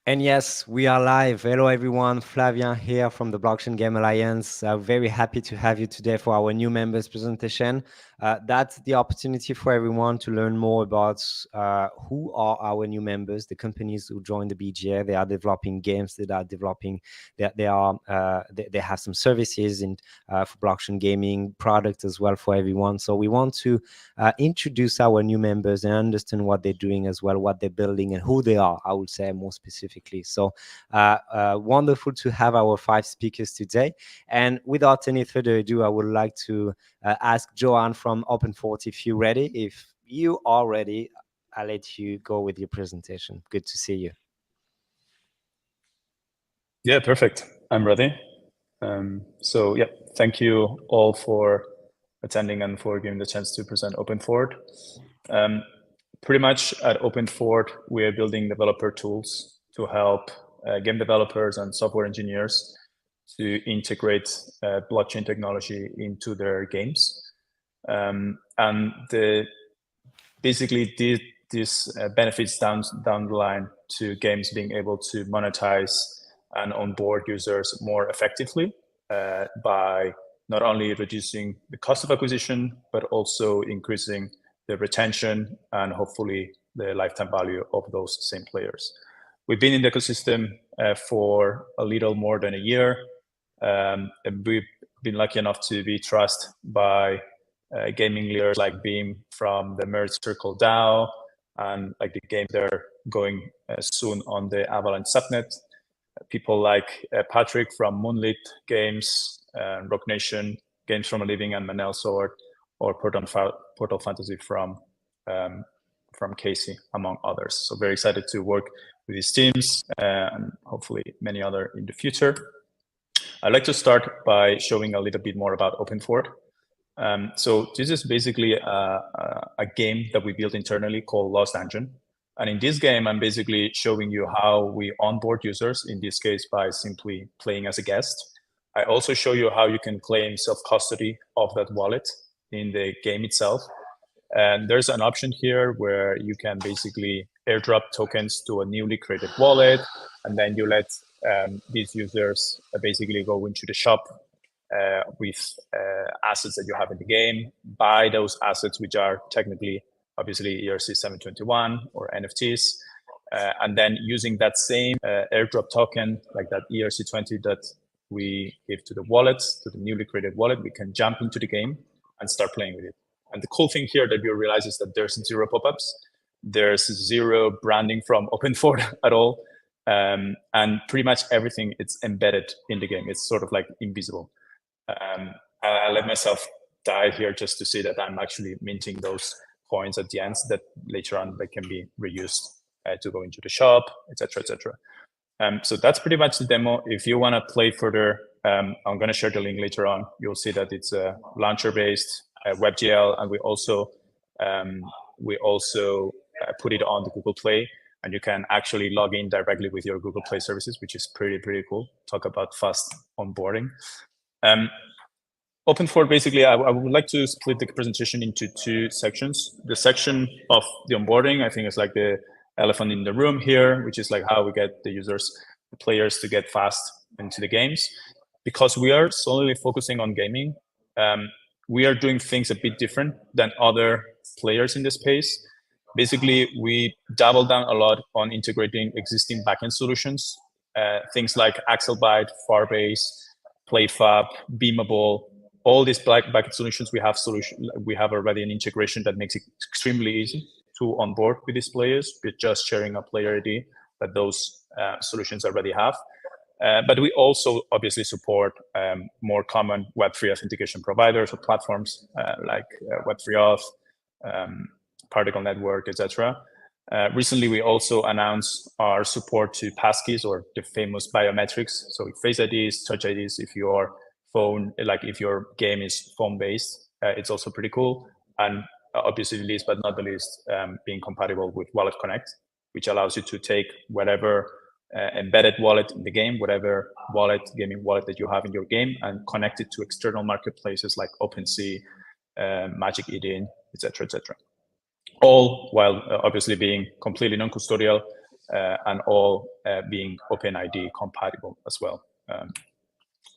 And yes, we are live. Hello, everyone. Flavien here from the Blockchain Game Alliance. Very happy to have you today for our new members presentation. That's the opportunity for everyone to learn more about who are our new members, the companies who join the BGA. They are developing games. They are developing. They have some services in for blockchain gaming products as well for everyone. So we want to introduce our new members and understand what they're doing as well, what they're building, and who they are. I would say more specifically. So wonderful to have our 5 speakers today. And without any further ado, I would like to ask Joanne from OpenFort if you're ready. If you are ready, I'll let you go with your presentation. Good to see you. Yeah, perfect. I'm ready. So yeah, thank you all for attending and for giving the chance to present OpenFort. Pretty much at OpenFort, we are building developer tools to help game developers and software engineers to integrate blockchain technology into their games. Basically, this benefits down the line to games being able to monetize and onboard users more effectively by not only reducing the cost of acquisition, but also increasing the retention and hopefully the lifetime value of those same players. We've been in the ecosystem for a little more than a year. And we've been lucky enough to be trusted by gaming leaders like Beam from the Merge Circle DAO, and like the game they're going soon on the Avalanche subnet. People like Patrick from Moonlit Games, Rock Nation, Games from a Living, and Manel Sword, or Portal Fantasy from Casey, among others. So very excited to work with these teams and hopefully many other in the future. I'd like to start by showing a little bit more about OpenFort. So this is basically a game that we built internally called Lost Dungeon. And in this game, I'm basically showing you how we onboard users, in this case, by simply playing as a guest. I also show you how you can claim self-custody of that wallet in the game itself. And there's an option here where you can basically airdrop tokens to a newly created wallet, and then you let these users basically go into the shop with assets that you have in the game, buy those assets, which are technically, obviously, ERC 721 or NFTs, and then using that same airdrop token, like that ERC20 that we give to the wallet, to the newly created wallet, we can jump into the game and start playing with it. And the cool thing here that you realize is that there's 0 pop-ups, there's 0 branding from OpenFort at all, and pretty much everything is embedded in the game. It's sort of like invisible. I let myself die here just to see that I'm actually minting those coins at the end that later on they can be reused to go into the shop, etc., etc. So that's pretty much the demo. If you want to play further, I'm going to share the link later on. You'll see that it's a launcher-based WebGL, and we also put it on the Google Play, and you can actually log in directly with your Google Play services, which is pretty cool. Talk about fast onboarding. OpenFort, basically, I would like to split the presentation into 2 sections. The section of the onboarding, I think, is like the elephant in the room here, which is like how we get the users, the players to get fast into the games. Because we are solely focusing on gaming, we are doing things a bit different than other players in the space. Basically, we double down a lot on integrating existing backend solutions, things like Axelbyte, Firebase, PlayFab, Beamable. All these backend solutions, we have already an integration that makes it extremely easy to onboard with these players. We're just sharing a player ID that those solutions already have. But we also obviously support more common Web3 authentication providers or platforms like Web3Auth, Particle Network, etc. Recently, we also announced our support to passkeys, or the famous biometrics. So Face IDs, Touch IDs, if your phone, like if your game is phone-based, it's also pretty cool. And obviously, least but not the least, being compatible with Wallet Connect, which allows you to take whatever embedded wallet in the game, whatever gaming wallet that you have in your game, and connect it to external marketplaces like OpenSea, Magic Eden, etc., etc. All while obviously being completely non-custodial and all being OpenID compatible as well.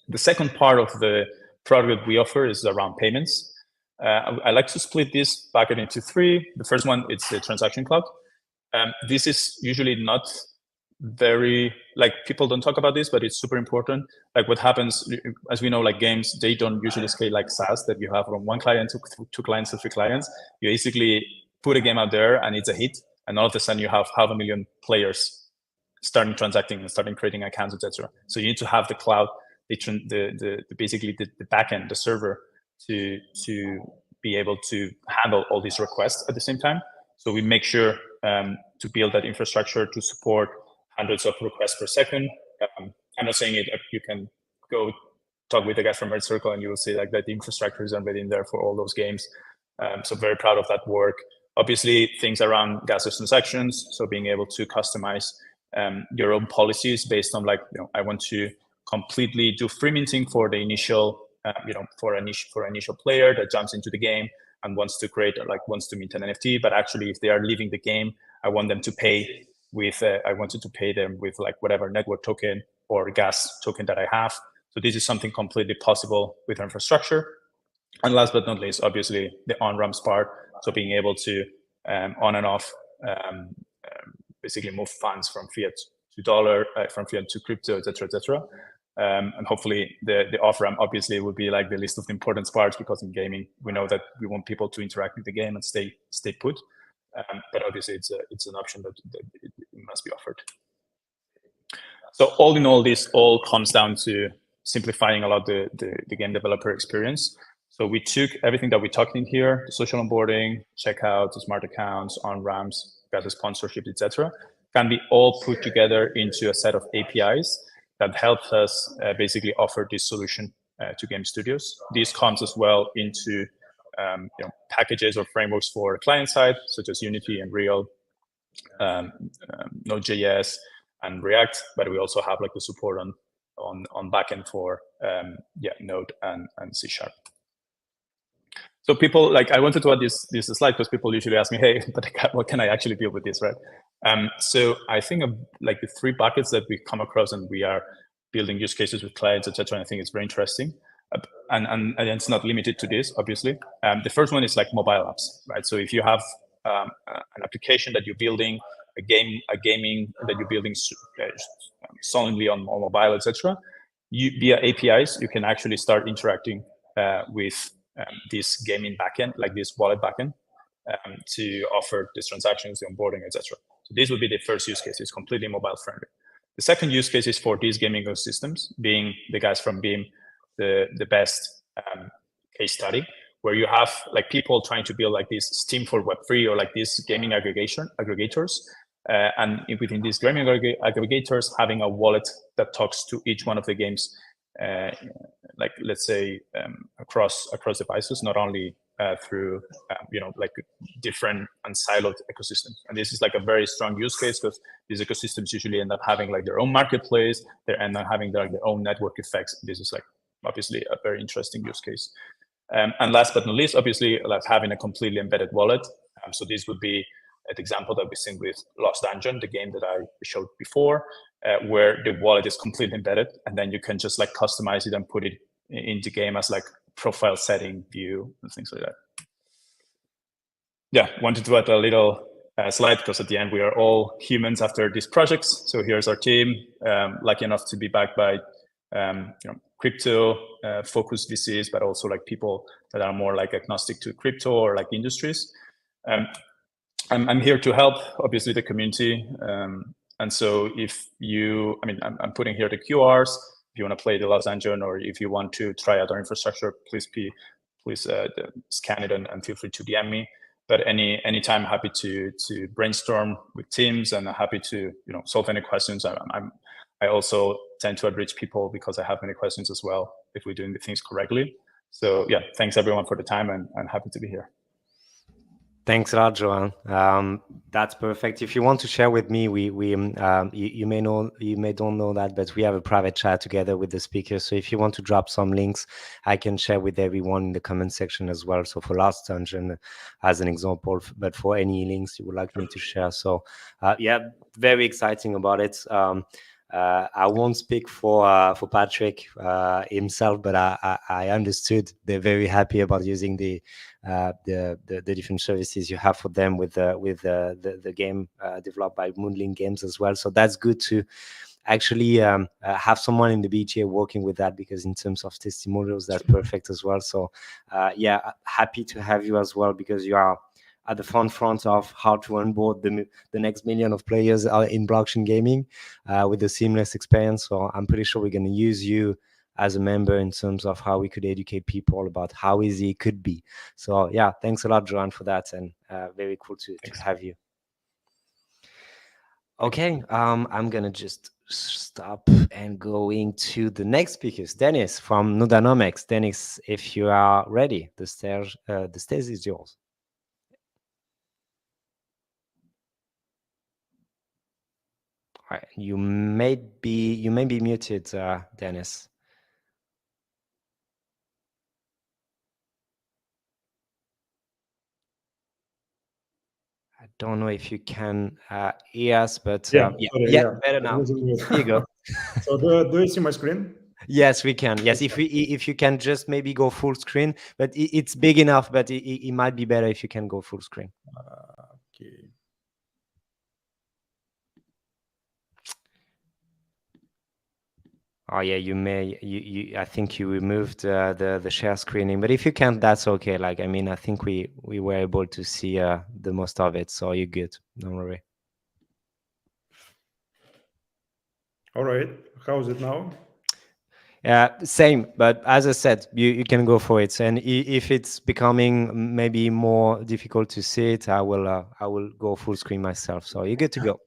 The second part of the product we offer is around payments. I like to split this bucket into three. The first one, it's the transaction cloud. This is usually not very, like, people don't talk about this, but it's super important. Like, what happens, as we know, like, games, they don't usually scale like SaaS, that you have from one client to two clients to three clients. You basically put a game out there and it's a hit, and all of a sudden you have 500,000 players starting transacting and starting creating accounts, etc. So you need to have the cloud, basically the backend, the server, to be able to handle all these requests at the same time. So we make sure to build that infrastructure to support hundreds of requests per second. I'm not saying it, you can go talk with the guys from Red Circle and you will see like that the infrastructure is embedded in there for all those games. So very proud of that work. Obviously, things around gasless transactions, so being able to customize your own policies based on, like, I want to completely do free minting for the initial, for initial player that jumps into the game and wants to create, wants to mint an NFT, but actually if they are leaving the game, I want them to pay with, I wanted to pay them with like whatever network token or gas token that I have. So this is something completely possible with infrastructure. And last but not least, obviously the on-ramps part. So being able to on and off, basically move funds from fiat to dollar, from fiat to crypto, et cetera, and hopefully the off-ramp obviously would be like the list of the important parts, because in gaming we know that we want people to interact with the game and stay put. But obviously it's an option that it must be offered. So all in all, this all comes down to simplifying a lot the game developer experience. So we took everything that we talked in here, the social onboarding, checkout, smart accounts, on-ramps, gas sponsorship, etc., can be all put together into a set of APIs that helps us basically offer this solution to game studios. This comes as well into packages or frameworks for client side, such as Unity and Real, Node.js and React, but we also have like the support on backend for Node and C#. So people, like, I wanted to add this slide because people usually ask me, hey, but what can I actually do with this, right? So I think of like the three buckets that we come across, and we are building use cases with clients, etc. And I think it's very interesting. And it's not limited to this, obviously. The first one is like mobile apps, right? So if you have an application that you're building, a gaming that you're building solely on mobile, etc., via APIs, you can actually start interacting with this gaming backend, like this wallet backend, to offer these transactions, the onboarding, etc. So this would be the first use case. It's completely mobile friendly. The second use case is for these gaming ecosystems, being the guys from Beam, the best case study, where you have like people trying to build like this Steam for Web3 or like these gaming aggregators. And within these gaming aggregators, having a wallet that talks to each one of the games, like let's say across devices, not only through like different and siloed ecosystems. And this is like a very strong use case, because these ecosystems usually end up having like their own marketplace, they end up having their own network effects. This is like obviously a very interesting use case. And last but not least, obviously, like having a completely embedded wallet. So this would be an example that we've seen with Lost Dungeon, the game that I showed before, where the wallet is completely embedded, and then you can just like customize it and put it into game as like profile setting view and things like that. Yeah, wanted to add a little slide, because at the end we are all humans after these projects. So here's our team, lucky enough to be backed by crypto focused VCs, but also like people that are more like agnostic to crypto or like industries. I'm here to help, obviously, the community. And so if you, I'm putting here the QRs. If you want to play the Lost Dungeon, or if you want to try out our infrastructure, please scan it and feel free to DM me. But anytime, happy to brainstorm with teams, and happy to solve any questions. I also tend to outreach people because I have many questions as well if we're doing the things correctly. So yeah, thanks everyone for the time, and happy to be here. Thanks a lot, Joanne. That's perfect. If you want to share with me, you may know, you may don't know that, but we have a private chat together with the speakers. So if you want to drop some links, I can share with everyone in the comment section as well. So for Last Dungeon, as an example, but for any links you would like me to share. So yeah, very exciting about it. I won't speak for Patrick himself, but I understood they're very happy about using the different services you have for them with the game developed by Moonling Games as well. So that's good to actually have someone in the BGA working with that, because in terms of testimonials, that's perfect as well. So yeah, happy to have you as well, because you are at the front of how to onboard the next million of players in blockchain gaming with a seamless experience. So I'm pretty sure we're going to use you as a member in terms of how we could educate people about how easy it could be. So yeah, thanks a lot, Joanne, for that, and very cool to have you. Okay, I'm gonna just stop and going to the next speakers. Dennis from Nudanomics. Dennis, if you are ready, the stage is yours. All right, you may be muted, Dennis. I don't know if you can hear us, but Yeah, better now. Here you go. So do you see my screen? Yes, we can. Yes, if you can just maybe go full screen, but it's big enough, but it might be better if you can go full screen. Okay. Oh yeah, you may. I think you removed the share screening, but if you can't, that's okay. Like, I mean, I think we were able to see the most of it, so you're good. Don't worry. All right. How is it now? Same, but as I said, you can go for it. And if it's becoming maybe more difficult to see it, I will go full screen myself. So you're good to go.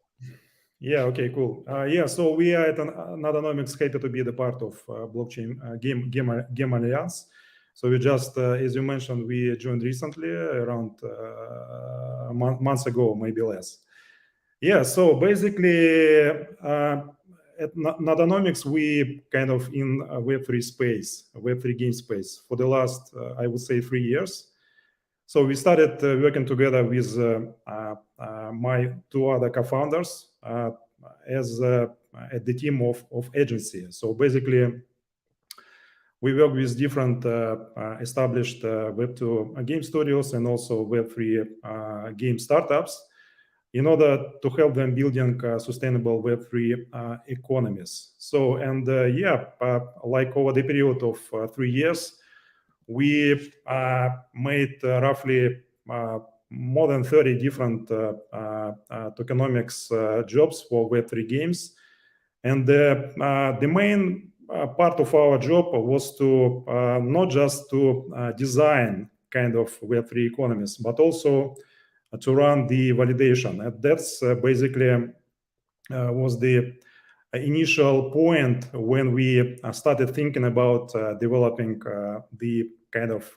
Yeah. Okay. Cool. Yeah. So we are at Nadonomics, happy to be the part of blockchain game alliance. So we just, as you mentioned, we joined recently, around months ago, maybe less. Yeah. So basically, at Nadonomics, we kind of in Web3 space, Web3 game space for the last, I would say, 3 years. So we started working together with my two other co-founders as at the team of agency. So basically, we work with different established Web2 game studios and also Web3 game startups in order to help them building sustainable Web3 economies. So, and like over the period of 3 years, we made roughly more than 30 different tokenomics jobs for Web3 games. And the main part of our job was to not just to design kind of Web3 economies, but also to run the validation. And that's basically was the initial point when we started thinking about developing the kind of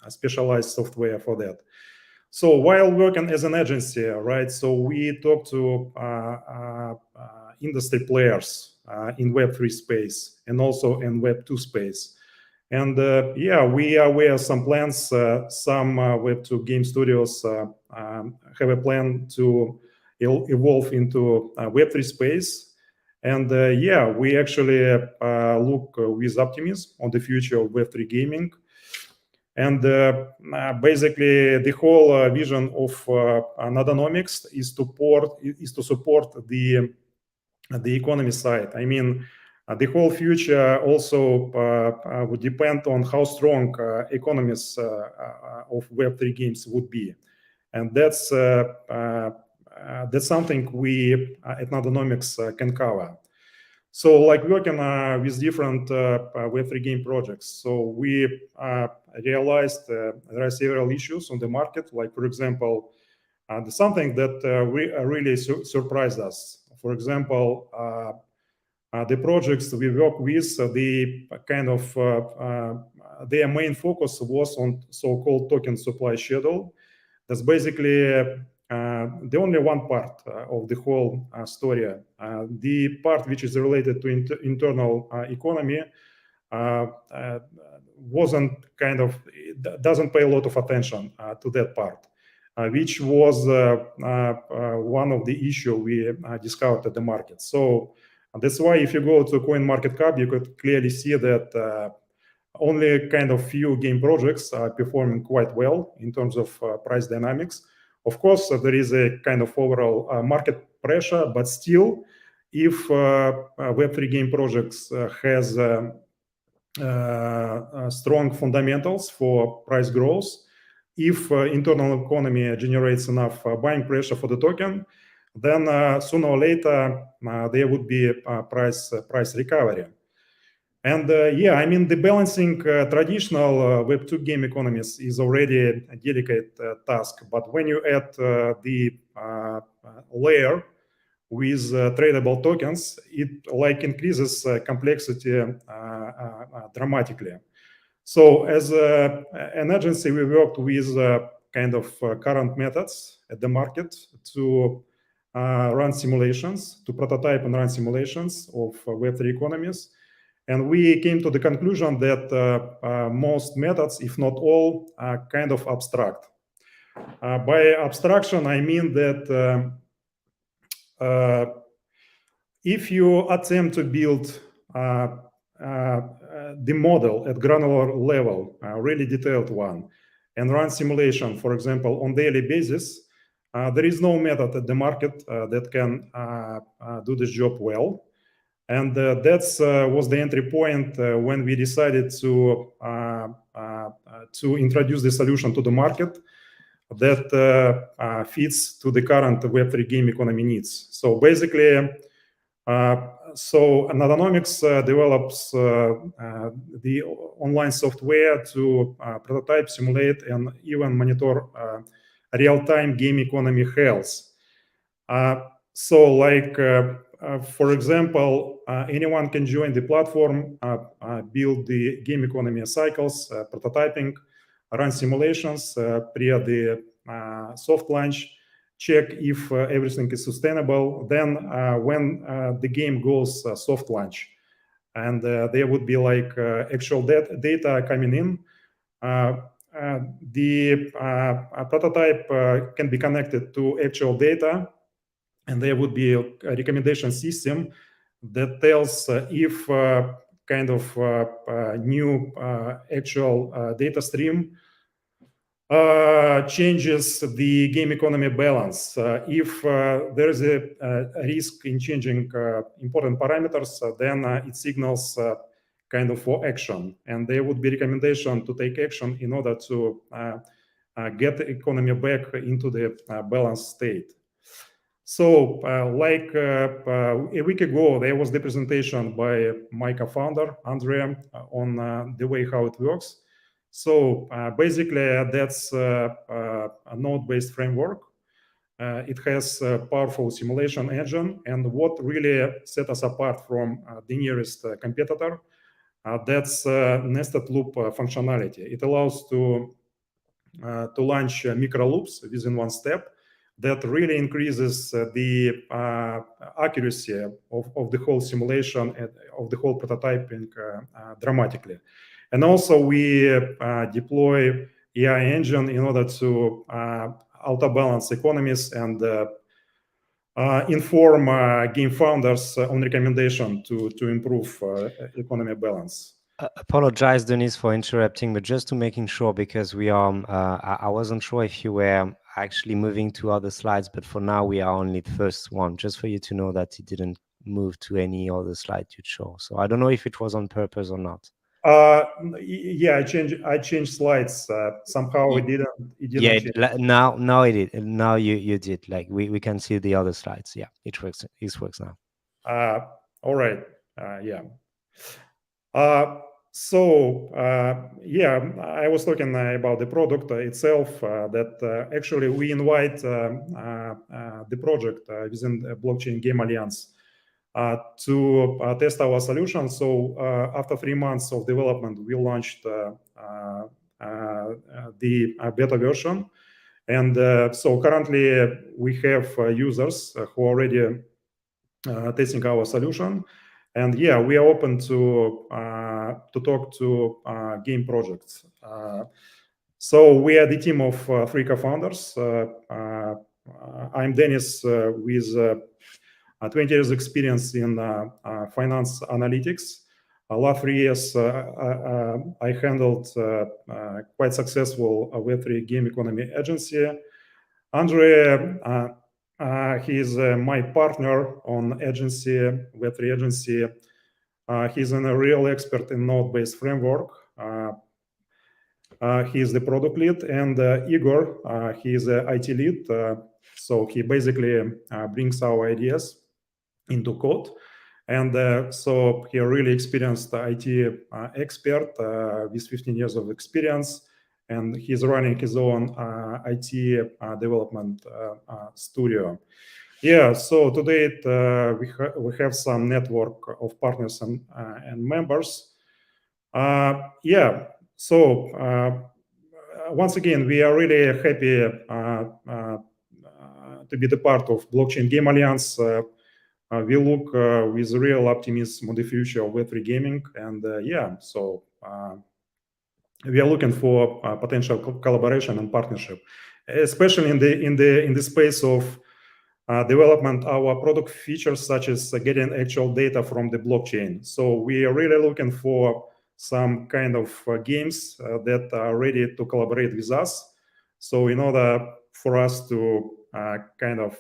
specialized software for that. So while working as an agency, right, so we talk to industry players in Web3 space and also in Web2 space. And yeah, we are aware of some plans. Some Web2 game studios have a plan to evolve into Web3 space. And yeah, we actually look with optimism on the future of Web3 gaming. And basically, the whole vision of Nadonomics is to support the economy side. I mean, the whole future also would depend on how strong economies of Web3 games would be, and that's something we at Nadonomics can cover. So, like working with different Web3 game projects, so we realized there are several issues on the market. Like, for example, something that really surprised us. For example, the projects we work with, the kind of their main focus was on so-called token supply schedule. That's basically the only one part of the whole story. The part which is related to internal economy wasn't doesn't pay a lot of attention to that part, which was one of the issue we discovered at the market. So that's why if you go to CoinMarketCap, you could clearly see that only kind of few game projects are performing quite well in terms of price dynamics. Of course, there is a kind of overall market pressure, but still, if Web3 game projects has strong fundamentals for price growth, if internal economy generates enough buying pressure for the token, then sooner or later there would be a price recovery. And yeah, I mean, the balancing traditional Web2 game economies is already a delicate task. But when you add the layer with tradable tokens, it increases complexity dramatically. So as an agency, we worked with kind of current methods at the market to run simulations, to prototype and run simulations of Web3 economies. And we came to the conclusion that most methods, if not all, are kind of abstract. By abstraction, I mean that if you attempt to build the model at granular level, really detailed one, and run simulation, for example, on daily basis, there is no method at the market that can do this job well. And that was the entry point when we decided to introduce the solution to the market that fits to the current Web3 game economy needs. So basically, Nadanomics develops the online software to prototype, simulate, and even monitor real-time game economy health. For example, anyone can join the platform, build the game economy cycles, prototyping, run simulations, pre the soft launch, check if everything is sustainable. Then when the game goes soft launch, and there would be actual data coming in, the prototype can be connected to actual data, and there would be a recommendation system that tells if kind of new actual data stream changes the game economy balance. If there is a risk in changing important parameters, then it signals kind of for action. And there would be recommendation to take action in order to get the economy back into the balanced state. So a week ago, there was the presentation by my co-founder, Andrea, on the way how it works. So basically, that's a node-based framework. It has a powerful simulation engine. And what really set us apart from the nearest competitor, that's nested loop functionality. It allows to launch micro loops within one step that really increases the accuracy of the whole simulation and of the whole prototyping dramatically. And also we deploy AI engine in order to auto-balance economies and inform game founders on recommendation to improve economy balance. Apologize, Denis, for interrupting, but just to making sure, because we are, I wasn't sure if you were actually moving to other slides, but for now we are only the first one, just for you to know that it didn't move to any other slide you'd show. So I don't know if it was on purpose or not. Yeah, I changed slides. Somehow it didn't. Yeah, now it did. Now you did. Like we can see the other slides. Yeah, it works. It works now. All right. Yeah. Yeah, I was talking about the product itself. That actually we invite the project within the Blockchain Game Alliance to test our solution. So after 3 months of development, we launched the beta version, And so currently we have users who are already testing our solution. And yeah, we are open to talk to game projects. So we are the team of 3 co-founders. I'm Dennis with 20 years experience in finance analytics. Last 3 years, I handled quite successful Web3 game economy agency. Andre, he's my partner on agency, Web3 agency. He's a real expert in node-based framework. He's the product lead, and Igor, he's the IT lead. So he basically brings our ideas into code. And so he really experienced IT expert with 15 years of experience, and he's running his own IT development studio. Yeah, so to date, we have some network of partners and members. Yeah, so once again, we are really happy to be the part of Blockchain Game Alliance. We look with real optimism on the future of Web3 gaming, and yeah, so we are looking for potential collaboration and partnership, especially in the space of development our product features, such as getting actual data from the blockchain. So we are really looking for some kind of games that are ready to collaborate with us. So in order for us to kind of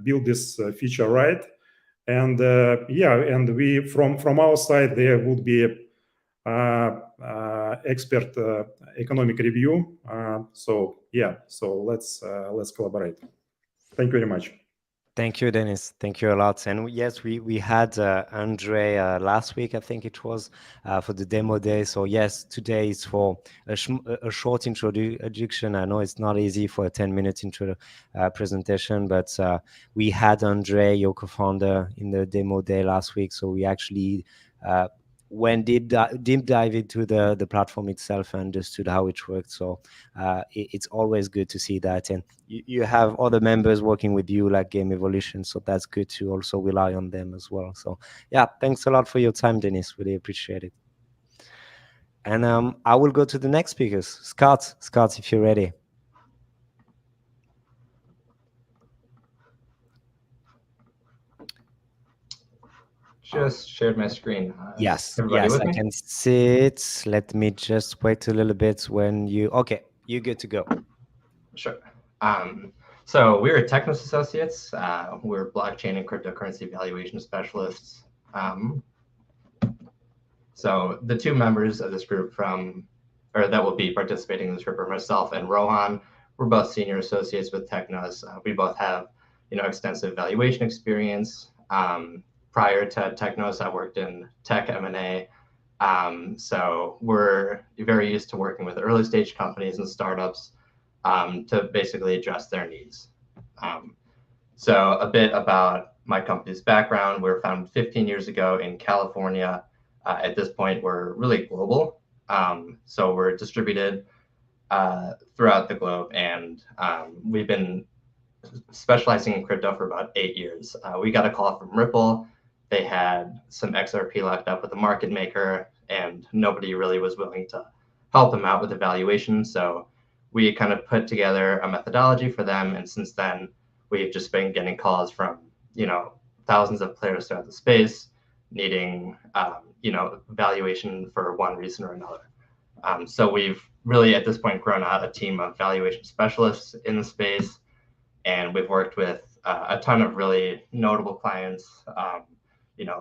build this feature right, and yeah, and we from our side there would be expert economic review. So yeah, so let's collaborate. Thank you very much. Thank you, Dennis. Thank you a lot. And yes, we had Andre last week, I think it was, for the demo day. So yes, today is for a short introduction. I know it's not easy for a 10-minute intro presentation, but we had Andre, your co-founder, in the demo day last week. So we actually went deep dive into the platform itself and understood how it worked. So it's always good to see that. And you have other members working with you like Game Evolution. So that's good to also rely on them as well. So yeah, thanks a lot for your time, Dennis. Really appreciate it. And I will go to the next speakers. Scott, if you're ready. Just shared my screen. Yes, everybody yes, with I me? can see it. Let me just wait a little bit when you, okay, you're good to go. Sure. So we're Technos Associates. We're blockchain and cryptocurrency valuation specialists. So the 2 members of this group that will be participating in this group are myself and Rohan. We're both senior associates with Technos. We both have, extensive valuation experience. Prior to Technos, I worked in tech M&A. So we're very used to working with early stage companies and startups to basically address their needs. So a bit about my company's background. We were founded 15 years ago in California. At this point, we're really global. So we're distributed throughout the globe, and we've been specializing in crypto for about 8 years. We got a call from Ripple. They had some XRP locked up with a market maker, and nobody really was willing to help them out with the valuation. So we kind of put together a methodology for them, and since then, we've just been getting calls from, thousands of players throughout the space needing, valuation for one reason or another. So we've really, at this point, grown out a team of valuation specialists in the space, and we've worked with a ton of really notable clients,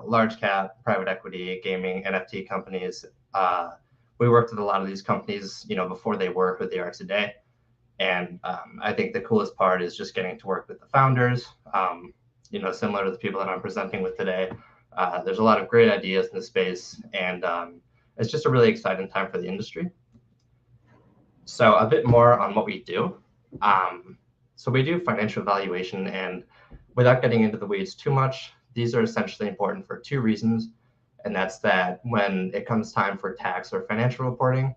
large cap, private equity, gaming, NFT companies. We worked with a lot of these companies, before they were who they are today. And I think the coolest part is just getting to work with the founders, similar to the people that I'm presenting with today. There's a lot of great ideas in the space, and it's just a really exciting time for the industry. So a bit more on what we do. So we do financial valuation, and without getting into the weeds too much, these are essentially important for 2 reasons. And that's that when it comes time for tax or financial reporting,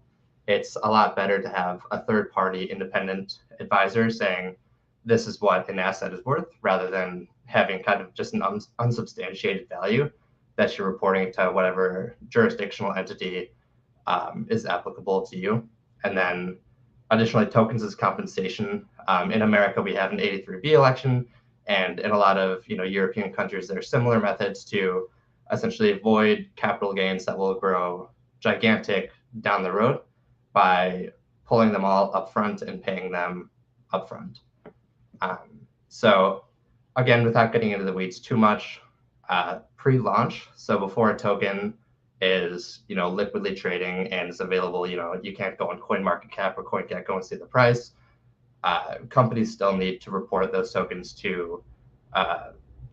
it's a lot better to have a third-party independent advisor saying this is what an asset is worth, rather than having kind of just an unsubstantiated value that you're reporting to whatever jurisdictional entity is applicable to you. And then additionally, tokens as compensation. In America, we have an 83B election, and in a lot of European countries, there are similar methods to essentially avoid capital gains that will grow gigantic down the road by pulling them all upfront and paying them upfront. So again, without getting into the weeds too much, pre-launch, so before a token is liquidly trading and is available, you can't go on CoinMarketCap or CoinGecko and see the price. Companies still need to report those tokens to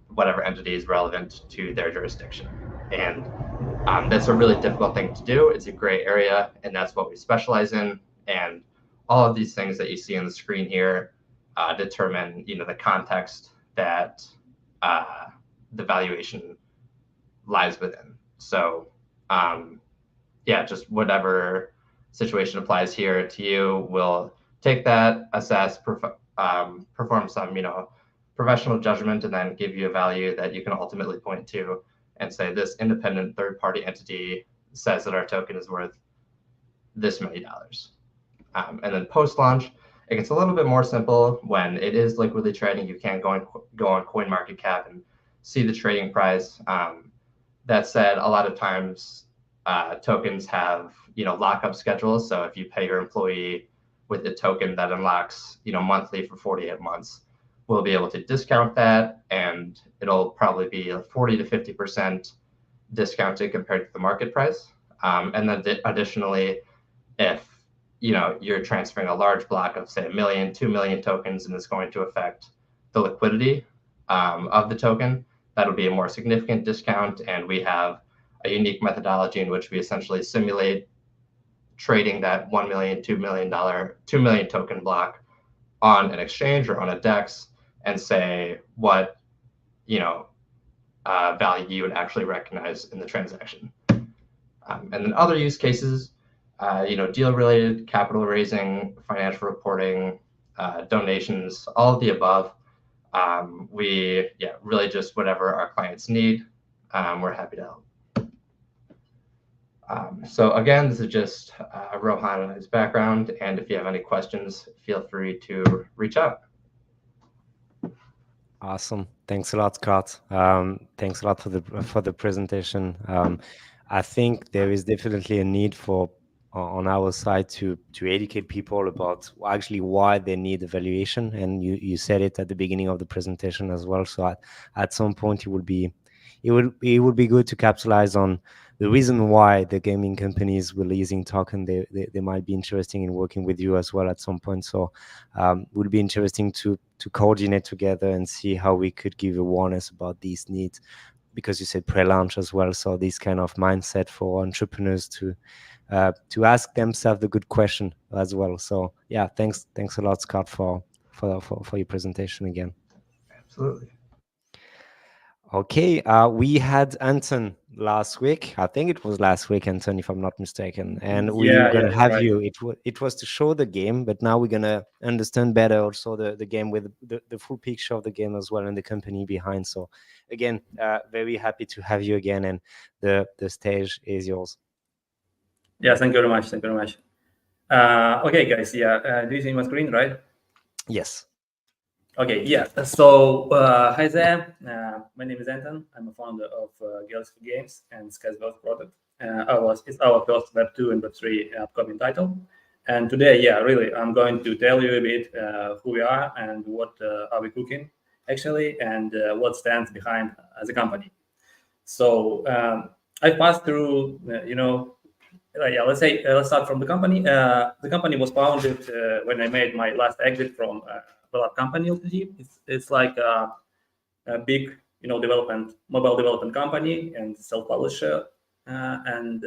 whatever entity is relevant to their jurisdiction. And that's a really difficult thing to do. It's a gray area, and that's what we specialize in. And all of these things that you see on the screen here determine the context that the valuation lies within. So yeah, just whatever situation applies here to you, we'll take that, assess, perform some professional judgment, and then give you a value that you can ultimately point to and say this independent third-party entity says that our token is worth this many dollars. And then post-launch, it gets a little bit more simple. When it is liquidly trading, you can go on CoinMarketCap and see the trading price. That said, a lot of times tokens have lockup schedules. So if you pay your employee with a token that unlocks monthly for 48 months, we'll be able to discount that, and it'll probably be a 40 to 50% discounted compared to the market price. And then additionally, if you're transferring a large block of say 1 million, 2 million tokens, and it's going to affect the liquidity of the token, that'll be a more significant discount. And we have a unique methodology in which we essentially simulate trading that $1 million, $2 million token block on an exchange or on a DEX, and say what value you would actually recognize in the transaction. And then other use cases, deal-related, capital raising, financial reporting, donations, all of the above. Really just whatever our clients need, we're happy to help. So again, this is just Rohan and his background, and if you have any questions, feel free to reach out. Awesome. Thanks a lot, Scott. Thanks a lot for the presentation. I think there is definitely a need on our side to educate people about actually why they need evaluation. And you said it at the beginning of the presentation as well. So at some point it would be good to capitalize on the reason why the gaming companies releasing token. They might be interested in working with you as well at some point. So it would be interesting to coordinate together and see how we could give awareness about these needs, because you said pre-launch as well. So this kind of mindset for entrepreneurs to ask themselves the good question as well. So yeah, thanks a lot, Scott, for your presentation again. Absolutely. Okay, we had Anton last week. I think it was last week, Anton, if I'm not mistaken. And we were going to have you. It was to show the game, but now we're going to understand better also the game with the full picture of the game as well and the company behind. So again, very happy to have you again, and the stage is yours. Yeah, thank you very much. Thank you very much. Okay, guys. Yeah, do you see my screen, right? Yes. Okay, yeah. So, hi there. My name is Anton. I'm a founder of Galaxy Games and Sky's Wealth product. It's our first Web 2 and Web 3 upcoming title. And today, yeah, really, I'm going to tell you a bit who we are and what are we cooking, actually, and what stands behind as a company. So, I passed through, let's start from the company. The company was founded when I made my last exit from Lab Company Ltd. It's like a big, mobile development company and self-publisher, and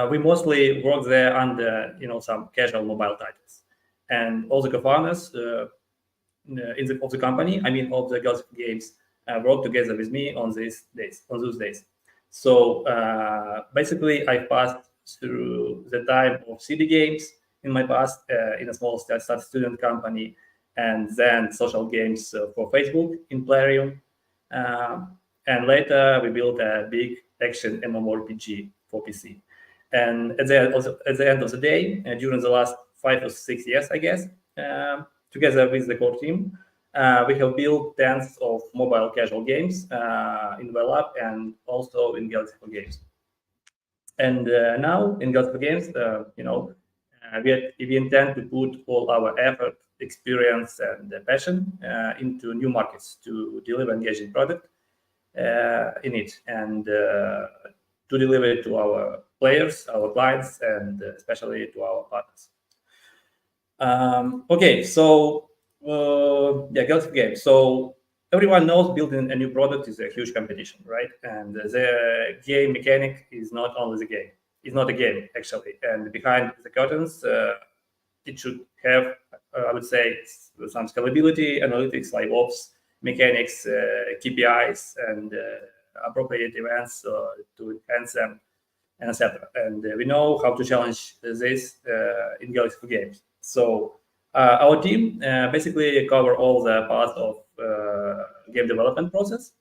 we mostly work there under some casual mobile titles. And all the co-founders of the company, of the Galaxy Games, work together with me on those days. So basically, I passed through the time of CD games in my past in a small student company, and then social games for Facebook in Plarium. And later we built a big action MMORPG for PC. And at the end of the day, during the last 5 or 6 years, I guess, together with the core team, we have built tens of mobile casual games in WellUp and also in Galaxy for Games. And now in Galaxy for Games, we intend to put all our effort, experience, and passion into new markets to deliver engaging product in it, and to deliver it to our players, our clients, and especially to our partners. Okay, so Galaxy for Games. So everyone knows building a new product is a huge competition, right? And the game mechanic is not only the game. It's not a game, actually. And behind the curtains, it should have, I would say, some scalability, analytics, live ops, mechanics, KPIs, and appropriate events to enhance them, and etc. And we know how to challenge this in Galaxy for Games. So our team basically cover all the parts of game development process.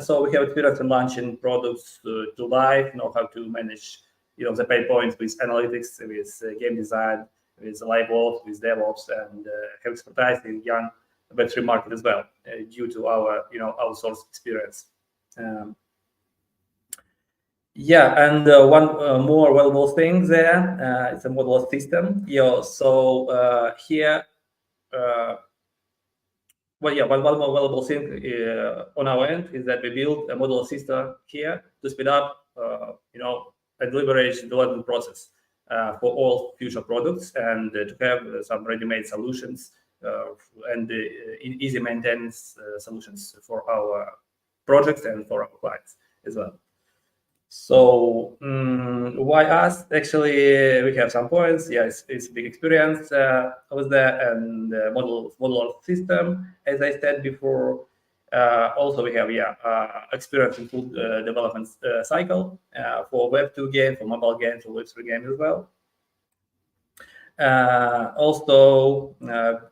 So we have experience in launching products to live, know how to manage the pain points with analytics, with game design, with live ops, with DevOps, and have expertise in young Web3 market as well, due to our outsourced experience. And one more valuable thing there, it's a modular system. So here, one more valuable thing on our end is that we build a modular system here to speed up, and leverage the development process for all future products, and to have some ready-made solutions and easy maintenance solutions for our projects and for our clients as well. So why us? Actually, we have some points. Yeah, it's big experience with that, and modular system, as I said before. Also, we have experience in full development cycle for Web2 game, for mobile games, for Web3 games as well. Also,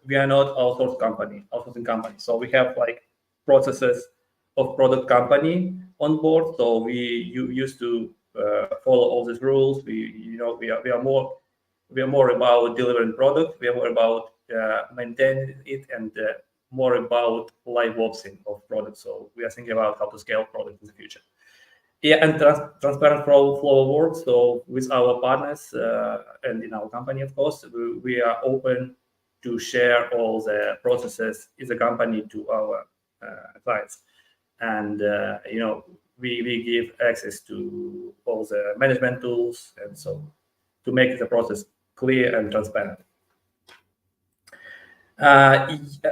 we are not outsourcing company, so we have like processes of product company on board. So we used to follow all these rules. We are more about delivering product. We are more about maintaining it, and more about live opsing of products. So we are thinking about how to scale product in the future. Yeah, and transparent flow of work. So with our partners and in our company, of course, we are open to share all the processes in the company to our clients, and we give access to all the management tools, and so to make the process clear and transparent.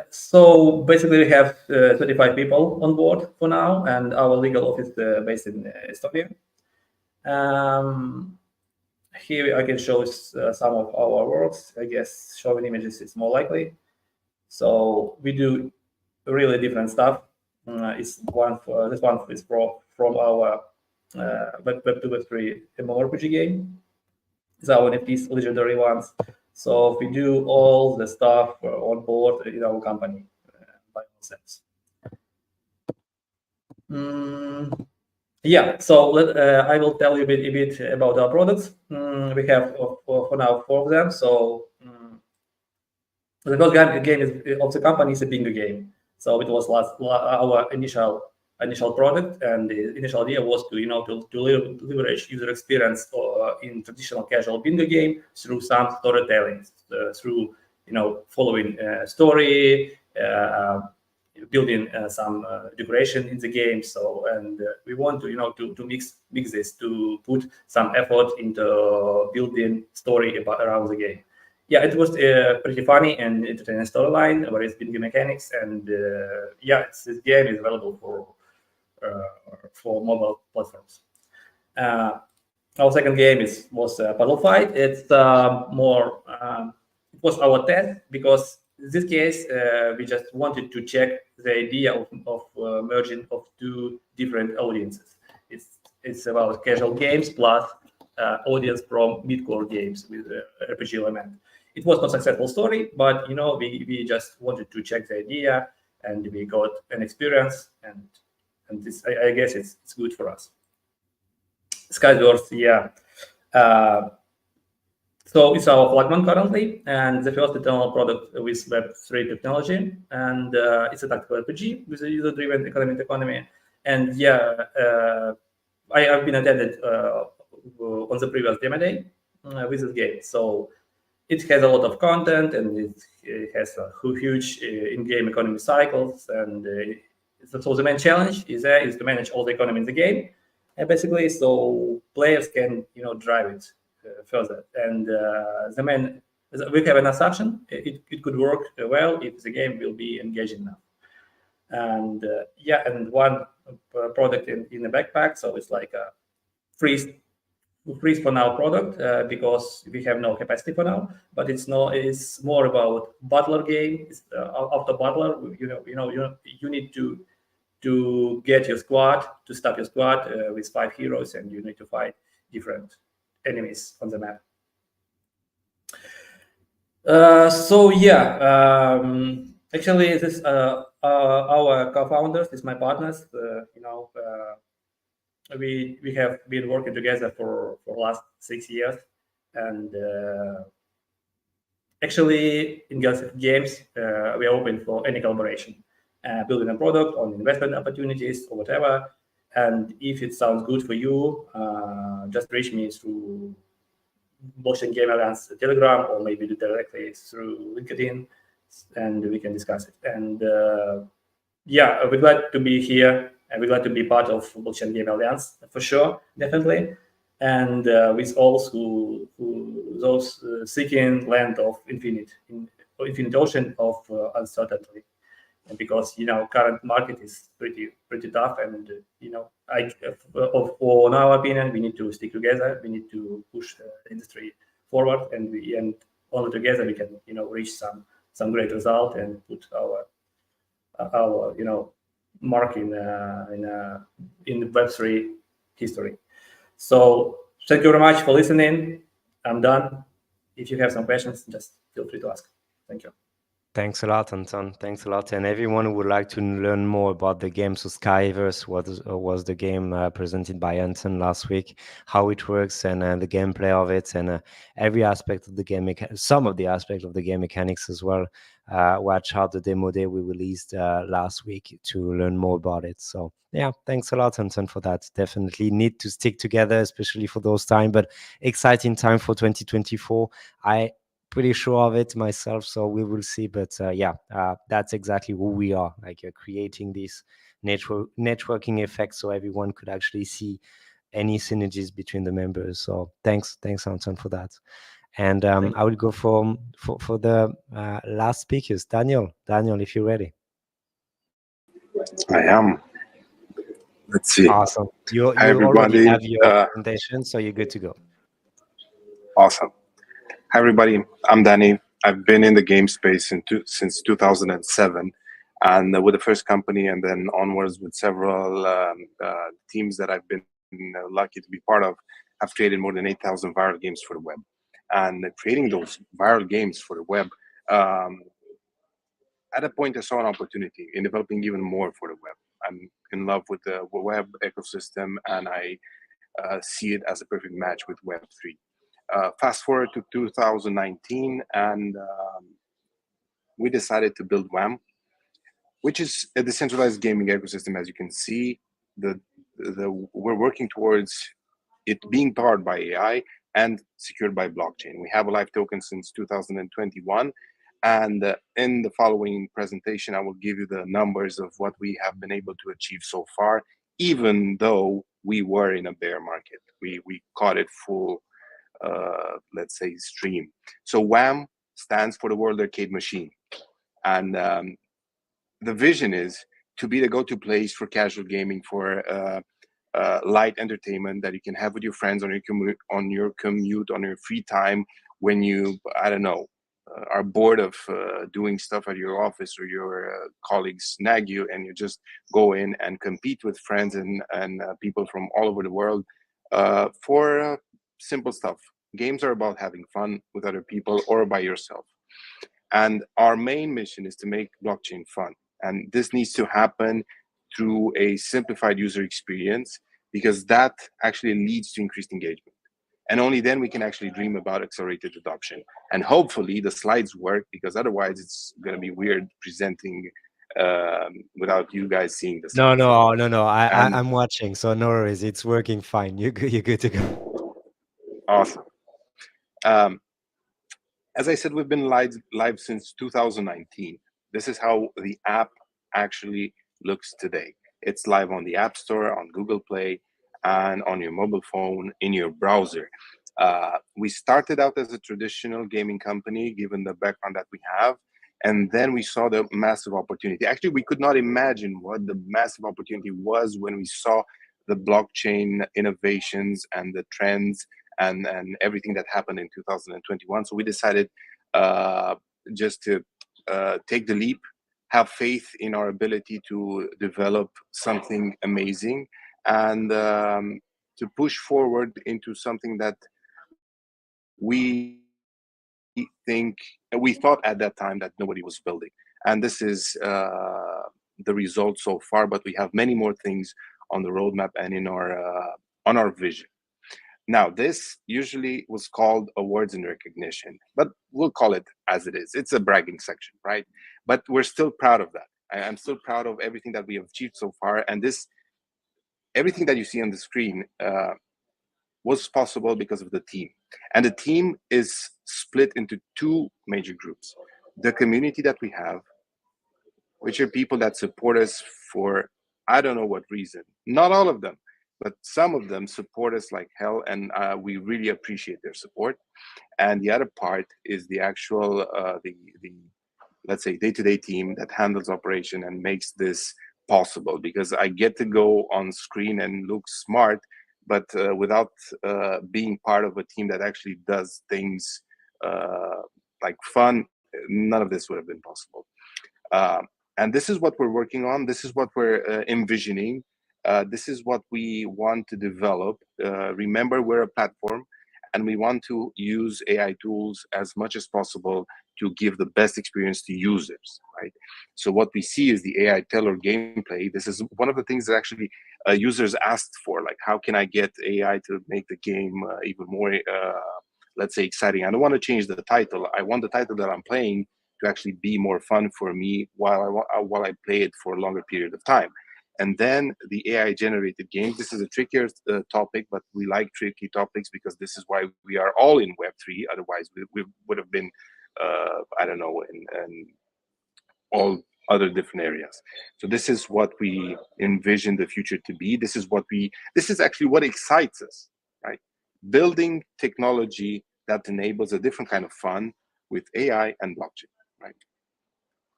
So basically, we have 35 people on board for now, and our legal office based in Estonia. Here I can show some of our works. I guess showing images is more likely. So we do really different stuff. This one is from our Web2 Web3 MMORPG game. It's our NFTs, legendary ones. So we do all the stuff on board in our company by ourselves. So I will tell you a bit about our products. We have for now 4 of them. So the first game of the company is a bingo game. So it was our initial product, and the initial idea was to leverage user experience in traditional casual bingo game through some storytelling, through following story, building some decoration in the game. So and we want to mix this, to put some effort into building story around the game. Yeah, it was pretty funny and entertaining storyline, various bingo mechanics, and this game is available for mobile platforms. Our second game was Puddle Fight. It's more. It was our test, because in this case we just wanted to check the idea of merging of 2 different audiences. It's about casual games plus audience from mid-core games with RPG element. It was not a successful story, but we just wanted to check the idea, and we got an experience, and this, I guess it's good for us. Skywars, yeah. So it's our flagman currently, and the first internal product with Web3 technology, and it's a tactical RPG with a user-driven economy. And yeah, I have been attended on the previous demo day with this game. So it has a lot of content, and it has a huge in-game economy cycles. And so the main challenge is to manage all the economy in the game, basically, so players can drive it further. And we have an assumption it could work well if the game will be engaging enough. And and one product in the backpack, so it's like a freeze for now product because we have no capacity for now. But it's more about battler game. After battler, you need to get your squad, to stop your squad with 5 heroes, and you need to fight different enemies on the map. Actually, this our co-founders, this my partners. We have been working together for last 6 years, and actually in games we are open for any collaboration, building a product on investment opportunities or whatever. And if it sounds good for you, just reach me through Blockchain Game Alliance Telegram, or maybe directly through LinkedIn, and we can discuss it. And we're glad to be here, and we're glad to be part of Blockchain Game Alliance for sure, definitely. And with all those seeking land of infinite ocean of uncertainty. And because current market is pretty tough, and on our opinion, we need to stick together. We need to push the industry forward, and only together we can reach some great result and put our mark in the Web3 history. So thank you very much for listening. I'm done. If you have some questions, just feel free to ask. Thank you. Thanks a lot, Anton. Thanks a lot. And everyone who would like to learn more about the game, so Skyverse was the game presented by Anton last week, how it works, and the gameplay of it, and every aspect of the game, some of the aspects of the game mechanics as well. Watch out the demo day we released last week to learn more about it. So yeah, thanks a lot, Anton, for that. Definitely need to stick together, especially for those times, but exciting time for 2024. Pretty sure of it myself, so we will see. But that's exactly who we are, like creating this networking effect, so everyone could actually see any synergies between the members. So thanks Anton for that. And I will go for the last speakers. Daniel, if you're ready. I am. Let's see. Awesome. You everybody, already have your presentation, so you're good to go. Awesome. Hi, everybody. I'm Danny. I've been in the game space since 2007, and with the first company, and then onwards with several teams that I've been lucky to be part of. I've created more than 8,000 viral games for the web. And creating those viral games for the web, at a point I saw an opportunity in developing even more for the web. I'm in love with the web ecosystem, and I see it as a perfect match with Web3. Fast forward to 2019, and we decided to build WAM, which is a decentralized gaming ecosystem. As you can see, we're working towards it being powered by AI and secured by blockchain. We have a live token since 2021, and in the following presentation, I will give you the numbers of what we have been able to achieve so far, even though we were in a bear market. We caught it full. Let's say stream. So WAM stands for the World Arcade Machine, and the vision is to be the go-to place for casual gaming, for light entertainment that you can have with your friends on your commute, on your free time, when you are bored of doing stuff at your office, or your colleagues nag you, and you just go in and compete with friends and people from all over the world for simple stuff. Games are about having fun with other people or by yourself. And our main mission is to make blockchain fun. And this needs to happen through a simplified user experience, because that actually leads to increased engagement. And only then we can actually dream about accelerated adoption. And hopefully the slides work, because otherwise it's going to be weird presenting without you guys seeing the slides. No. I'm watching, so no worries. It's working fine. You're good to go. Awesome. As I said, we've been live since 2019. This is how the app actually looks today. It's live on the App Store, on Google Play, and on your mobile phone in your browser. We started out as a traditional gaming company, given the background that we have, and then we saw the massive opportunity. Actually, we could not imagine what the massive opportunity was when we saw the blockchain innovations and the trends and everything that happened in 2021. So we decided just to take the leap, have faith in our ability to develop something amazing, and to push forward into something that we thought at that time that nobody was building. And this is the result so far, but we have many more things on the roadmap and in our on our vision. Now, this usually was called awards and recognition, but we'll call it as it is. It's a bragging section, right? But we're still proud of that. I'm still proud of everything that we have achieved so far. And this, everything that you see on the screen was possible because of the team. And the team is split into two major groups. The community that we have, which are people that support us for, I don't know what reason. Not all of them, but some of them support us like hell, and we really appreciate their support. And the other part is the actual, the let's say day-to-day team that handles operation and makes this possible. Because I get to go on screen and look smart, but without being part of a team that actually does things like fun, none of this would have been possible. And this is what we're working on. This is what we're envisioning. This is what we want to develop. Remember, we're a platform, and we want to use AI tools as much as possible to give the best experience to users, right? So what we see is the AI tailored gameplay. This is one of the things that actually users asked for, like, how can I get AI to make the game even more, let's say, exciting? I don't want to change the title. I want the title that I'm playing to actually be more fun for me while I play it for a longer period of time. And then the AI generated games. This is a trickier topic, but we like tricky topics because this is why we are all in Web3. Otherwise, we would have been, I don't know, in all other different areas. So this is what we envision the future to be. This is actually what excites us, right? Building technology that enables a different kind of fun with AI and blockchain, right?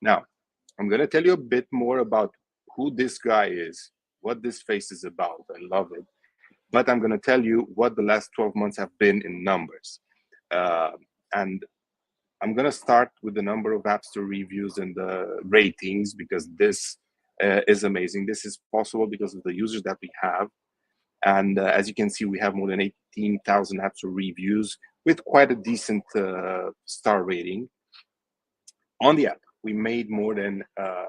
Now, I'm going to tell you a bit more about who this guy is, what this face is about. I love it. But I'm going to tell you what the last 12 months have been in numbers. And I'm going to start with the number of App Store reviews and the ratings, because this is amazing. This is possible because of the users that we have. And as you can see, we have more than 18,000 App Store reviews with quite a decent star rating. On the app, we made more than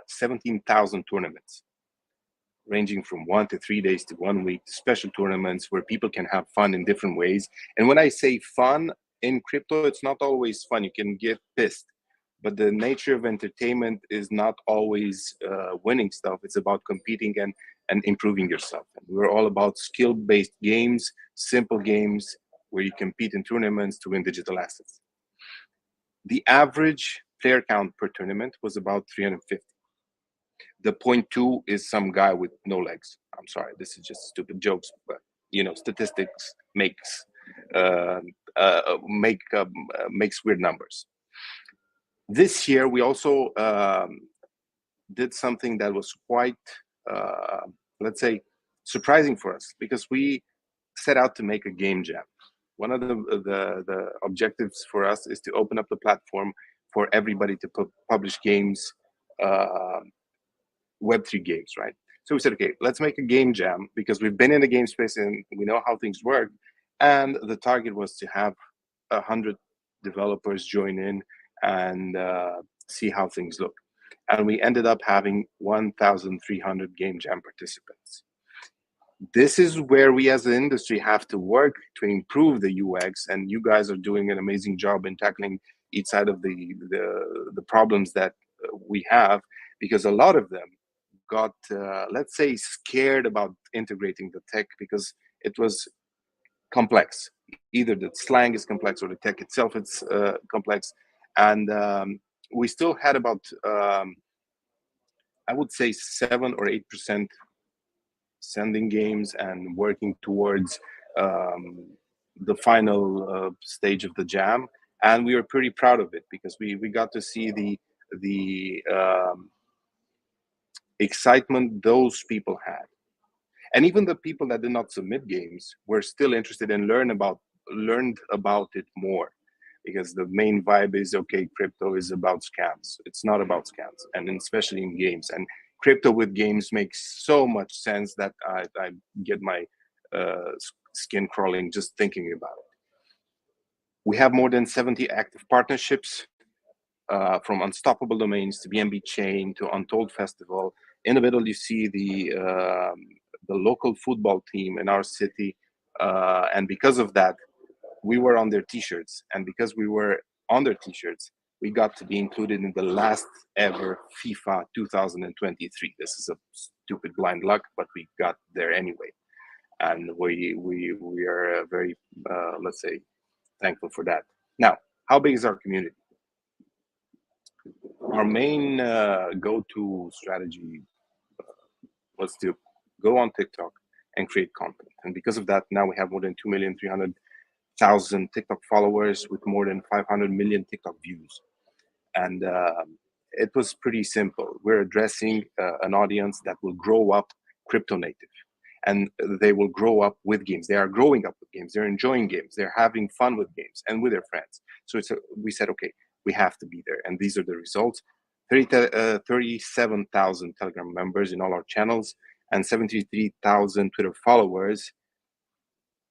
17,000 tournaments, ranging from 1 to 3 days to 1 week, special tournaments where people can have fun in different ways. And when I say fun, in crypto, it's not always fun. You can get pissed. But the nature of entertainment is not always winning stuff. It's about competing and improving yourself. And we're all about skill-based games, simple games, where you compete in tournaments to win digital assets. The average player count per tournament was about 350. The 0.2 is some guy with no legs. I'm sorry, this is just stupid jokes, but statistics makes weird numbers. This year, we also did something that was quite, let's say, surprising for us, because we set out to make a game jam. One of the objectives for us is to open up the platform for everybody to publish games, Web3 games, right? So we said, okay, let's make a game jam, because we've been in the game space and we know how things work. And the target was to have 100 developers join in and see how things look. And we ended up having 1,300 game jam participants. This is where we as an industry have to work to improve the UX, and you guys are doing an amazing job in tackling each side of the problems that we have, because a lot of them got, let's say, scared about integrating the tech because it was complex. Either the slang is complex or the tech itself is complex. And we still had about, I would say, 7 or 8% sending games and working towards the final stage of the jam. And we were pretty proud of it because we got to see the excitement those people had. And even the people that did not submit games were still interested and learned about it more, because the main vibe is, okay, crypto is about scams. It's not about scams, and especially in games. And crypto with games makes so much sense that I get my skin crawling just thinking about it. We have more than 70 active partnerships, from Unstoppable Domains to BNB Chain to Untold Festival. In the middle, you see the local football team in our city, and because of that, we were on their t-shirts, and because we were on their t-shirts, we got to be included in the last ever FIFA 2023. This is a stupid blind luck, but we got there anyway, and we are very let's say, thankful for that. Now, how big is our community? Our main go-to strategy was to go on TikTok and create content. And because of that, now we have more than 2,300,000 TikTok followers with more than 500 million TikTok views. And it was pretty simple. We're addressing an audience that will grow up crypto native. And they will grow up with games. They are growing up with games. They're enjoying games. They're having fun with games and with their friends. So we said, okay, we have to be there. And these are the results. 37,000 Telegram members in all our channels and 73,000 Twitter followers.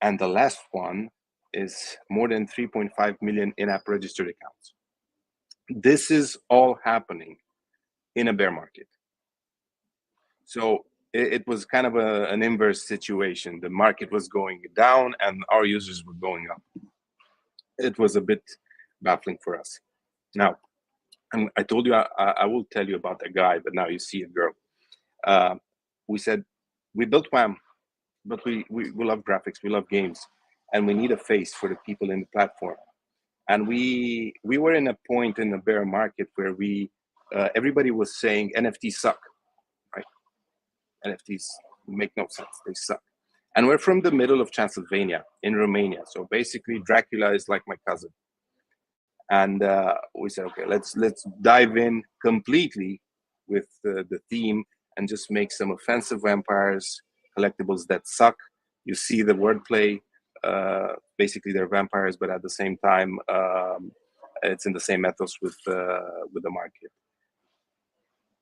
And the last one is more than 3.5 million in-app registered accounts. This is all happening in a bear market. So it was kind of an inverse situation. The market was going down and our users were going up. It was a bit baffling for us. Now, and I told you I will tell you about a guy, but now you see a girl. We said, we built WAM, but we love graphics, we love games, and we need a face for the people in the platform. And we were in a point in the bear market where everybody was saying NFTs suck, right? NFTs make no sense, they suck. And we're from the middle of Transylvania in Romania. So basically Dracula is like my cousin. And we said, okay, let's dive in completely with the theme and just make some offensive vampires, collectibles that suck. You see the wordplay. Basically, they're vampires, but at the same time, it's in the same ethos with the market.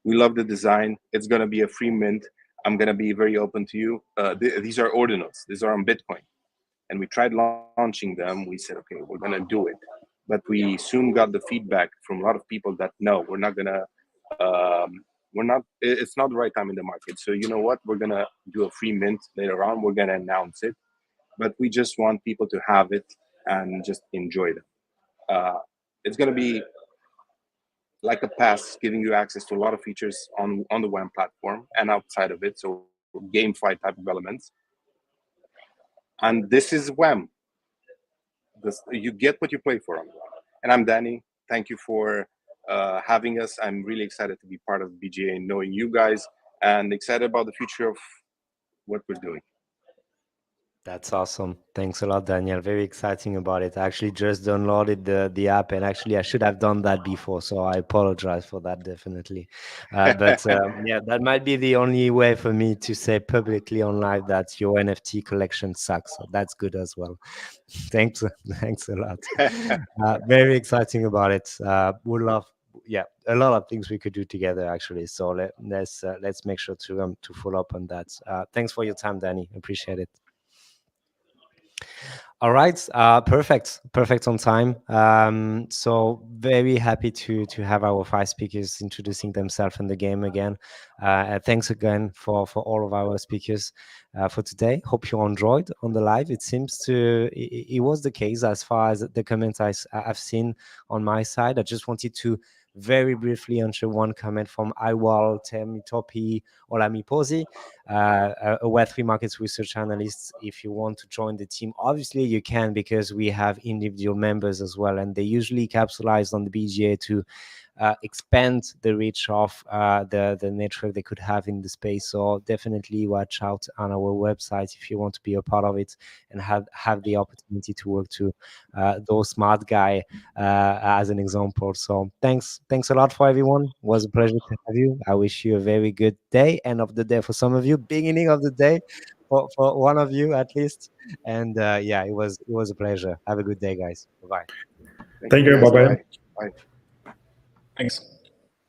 We love the design. It's going to be a free mint. I'm going to be very open to you. These are ordinals. These are on Bitcoin. And we tried launching them. We said, okay, we're going to do it. But we soon got the feedback from a lot of people that, no, we're not going to, it's not the right time in the market. So you know what? We're going to do a free mint later on. We're going to announce it. But we just want people to have it and just enjoy them. It's going to be like a pass, giving you access to a lot of features on the WAM platform and outside of it. So GameFi type of elements. And this is WAM. You get what you play for on WAM. And I'm Danny. Thank you for having us. I'm really excited to be part of BGA and knowing you guys, and excited about the future of what we're doing. That's awesome. Thanks a lot, Daniel. Very exciting about it. I actually just downloaded the app, and actually I should have done that before, so I apologize for that, definitely. But yeah, that might be the only way for me to say publicly on live that your NFT collection sucks. So that's good as well. Thanks a lot. Very exciting about it. Would love, yeah, a lot of things we could do together actually. So let's make sure to follow up on that. Thanks for your time, Danny. Appreciate it. All right, perfect on time. So very happy to have our 5 speakers introducing themselves in the game again. Thanks again for all of our speakers for today. Hope you enjoyed on the live. It seems it was the case as far as the comments I've seen on my side. I just wanted to very briefly answer one comment from Iwal Temitopi Olamiposi, a Web3 markets research analyst. If you want to join the team, obviously you can, because we have individual members as well, and they usually capitalize on the BGA to expand the reach of the network they could have in the space. So definitely watch out on our website if you want to be a part of it and have the opportunity to work to those smart guy as an example. So thanks a lot for everyone. It was a pleasure to have you. I wish you a very good day, end of the day for some of you, beginning of the day for one of you at least. And yeah, it was a pleasure. Have a good day, guys. Bye-bye. Thank you. guys. Bye-bye. Bye. Thanks.